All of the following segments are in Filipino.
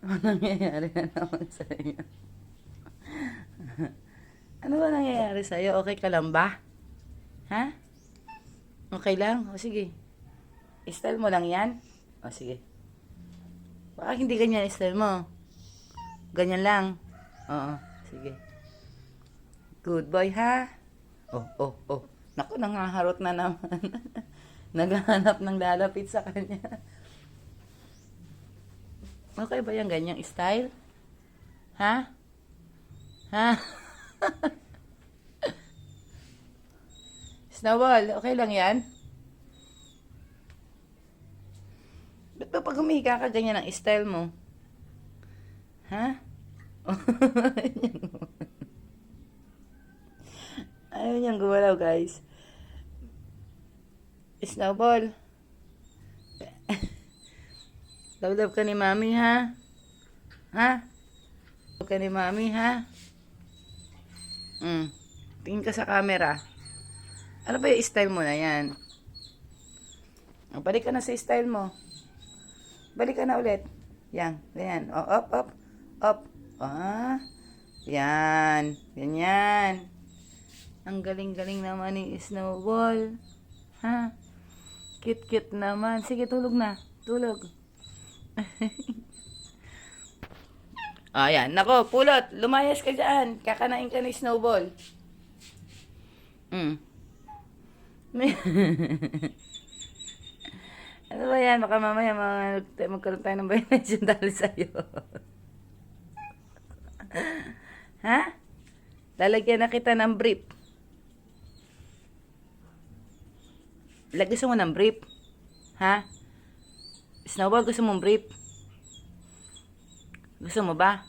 Ano nangyayari na naman sa iyo? Ano ba nangyayari sa iyo? Okay ka lang ba? Ha? Okay lang? O sige. Style mo lang yan? O sige. Baka hindi ganyan style mo. Ganyan lang. Oo. Sige. Good boy ha? Oh, oh, oh. Naku, nangaharot na naman. Naghahanap ng lalapit sa kanya. Okay ba yung ganyang style? Ha? Ha? Snowball, okay lang yan? Ba't ba pag humiga ka ganyan ang style mo? Ha? Ayaw niyang gumalaw, guys. Snowball. Love ka ni mami, ha? Ha? Love ka ni mami, ha? Tingin ka sa camera. Ano ba yung style mo na yan? Balik ka na sa style mo. Balik ka na ulit. Yan, ganyan. Oh, up, up, up. Ah, yan. Ganyan. Ang galing-galing naman ni Snowball. Ha? Cute-cute naman. Sige, tulog na. Tulog. Ayan. Nako, pulot. Lumayas ka dyan. Kakanain ka ni Snowball. Ano ba yan? Baka mamaya magkaroon tayo ng violation dahil sa'yo. Ha? Lalagyan na kita ng brief. Gusto mo ng brief? Ha? Snowball, gusto mong brief? Gusto mo ba?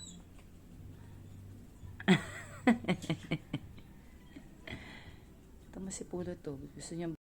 Ito mo si Pulot to. Gusto niya